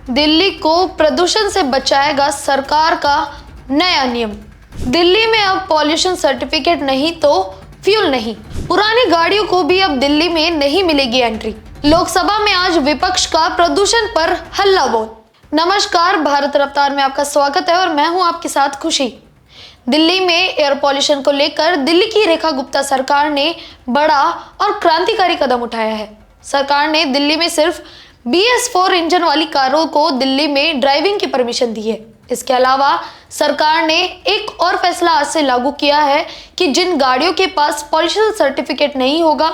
दिल्ली को प्रदूषण से बचाएगा सरकार का नया नियम। दिल्ली में अब पॉल्यूशन सर्टिफिकेट नहीं तो फ्यूल नहीं। पुरानी गाड़ियों को भी अब दिल्ली में नहीं मिलेगी एंट्री। लोकसभा में आज विपक्ष का प्रदूषण पर हल्ला बोल। नमस्कार, भारत रफ्तार में आपका स्वागत है और मैं हूं आपके साथ खुशी। दिल्ली में एयर पॉल्यूशन को लेकर दिल्ली की रेखा गुप्ता सरकार ने बड़ा और क्रांतिकारी कदम उठाया है। सरकार ने दिल्ली में सिर्फ BS4 इंजन वाली कारों को दिल्ली में ड्राइविंग की परमिशन दी है। इसके अलावा सरकार ने एक और फैसला आज से लागू किया है कि जिन गाड़ियों के पास पॉल्यूशन सर्टिफिकेट नहीं होगा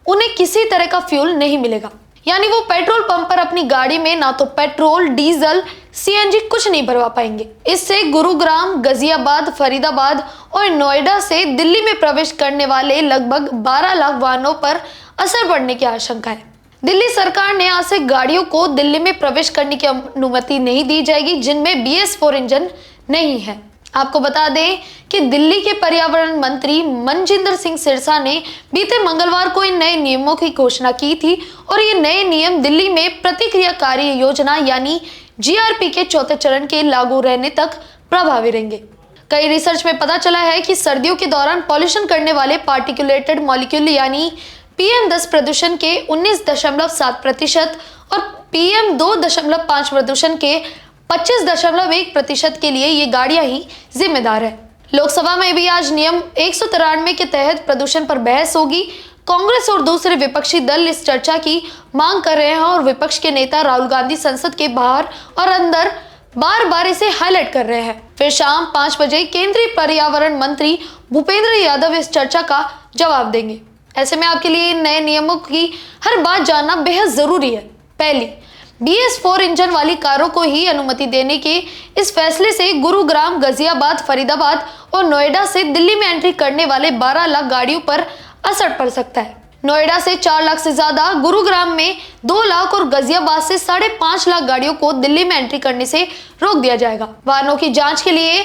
उन्हें किसी तरह का फ्यूल नहीं मिलेगा। यानी वो पेट्रोल पंप पर अपनी गाड़ी में ना तो पेट्रोल, डीजल, CNG कुछ नहीं भरवा पाएंगे। इससे गुरुग्राम, गाजियाबाद, फरीदाबाद और नोएडा से दिल्ली में प्रवेश करने वाले लगभग 12 लाख वाहनों पर असर पड़ने की आशंका है। दिल्ली सरकार ने आज से गाड़ियों को दिल्ली में प्रवेश करने की अनुमति नहीं दी जाएगी जिनमें BS4 इंजन नहीं है। आपको बता दें कि दिल्ली के पर्यावरण मंत्री मनजिंदर सिंह सिरसा ने बीते मंगलवार को इन नए नियमों की घोषणा की थी और ये नए नियम दिल्ली में प्रतिक्रियाकारी योजना यानी GRP के चौथे चरण के लागू रहने तक प्रभावी रहेंगे। कई रिसर्च में पता चला है कि सर्दियों के दौरान पॉल्यूशन करने वाले पार्टिकुलेटेड मॉलिक्यूल यानी PM10 प्रदूषण के 19.7% और PM2.5 प्रदूषण के 25.1% के लिए ये गाड़ियां ही जिम्मेदार है। लोकसभा में भी आज नियम 193 के तहत प्रदूषण पर बहस होगी। कांग्रेस और दूसरे विपक्षी दल इस चर्चा की मांग कर रहे हैं और विपक्ष के नेता राहुल गांधी संसद के बाहर और अंदर बार बार इसे हाईलाइट कर रहे हैं। फिर शाम 5 बजे केंद्रीय पर्यावरण मंत्री भूपेंद्र यादव इस चर्चा का जवाब देंगे। ऐसे में आपके लिए इन नए नियमों की हर बात जानना बेहद जरूरी है। पहली, BS4 इंजन वाली कारों को ही अनुमति देने के इस फैसले से गुरुग्राम, गाजियाबाद, फरीदाबाद और नोएडा से दिल्ली में एंट्री करने वाले 12 लाख गाड़ियों पर असर पड़ सकता है। नोएडा से 4 लाख से ज्यादा, गुरुग्राम में 2 लाख और गाजियाबाद से 5.5 लाख गाड़ियों को दिल्ली में एंट्री करने से रोक दिया जाएगा। वाहनों की जांच के लिए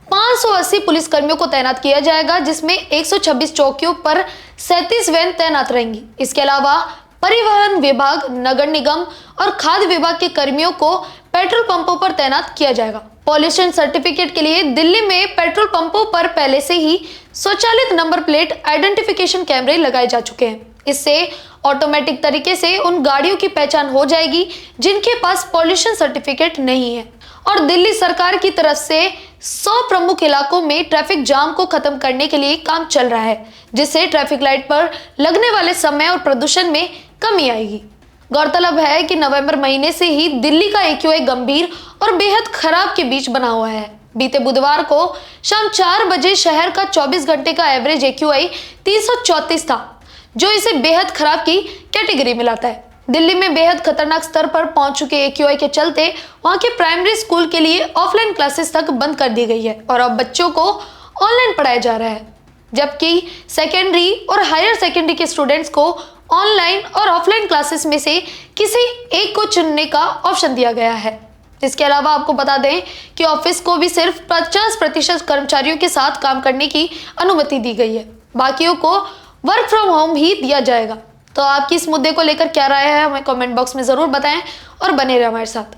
580 पुलिसकर्मियों को तैनात किया जाएगा जिसमें 126 चौकियों पर 37 वैन तैनात रहेंगी। इसके अलावा परिवहन विभाग, नगर निगम और खाद्य विभाग के कर्मियों को पेट्रोल पंपों पर तैनात किया जाएगा। पॉल्यूशन सर्टिफिकेट के लिए दिल्ली में पेट्रोल पंपों पर पहले से ही स्वचालित नंबर प्लेट आइडेंटिफिकेशन कैमरे लगाए जा चुके हैं। इससे ऑटोमेटिक तरीके से उन गाड़ियों की पहचान हो जाएगी जिनके पास पॉल्यूशन सर्टिफिकेट नहीं है। और दिल्ली सरकार की तरफ से 100 प्रमुख इलाकों में ट्रैफिक जाम को खत्म करने के लिए काम चल रहा है जिससे ट्रैफिक लाइट पर लगने वाले समय और प्रदूषण में कमी आएगी। गौरतलब है कि नवंबर महीने से ही दिल्ली का AQI गंभीर और बेहद खराब के बीच बना हुआ है। बीते बुधवार को शाम 4 बजे शहर का 24 घंटे का एवरेज AQI 334 था जो इसे बेहद खराब की कैटेगरी में लाता है। दिल्ली में बेहद खतरनाक स्तर पर पहुंच चुके AQI के चलते वहां के प्राइमरी स्कूल के लिए ऑफलाइन क्लासेस तक बंद कर दी गई है और अब बच्चों को ऑनलाइन पढ़ाया जा रहा है, जबकि सेकेंडरी और हायर सेकेंडरी के स्टूडेंट्स को ऑनलाइन और ऑफलाइन क्लासेस में से किसी एक को चुनने का ऑप्शन दिया गया है। इसके अलावा आपको बता दें कि ऑफिस को भी सिर्फ 50% कर्मचारियों के साथ काम करने की अनुमति दी गई है, बाकियों को वर्क फ्रॉम होम ही दिया जाएगा। तो आपकी इस मुद्दे को लेकर क्या राय है हमें कमेंट बॉक्स में जरूर बताएं और बने रहे हमारे साथ।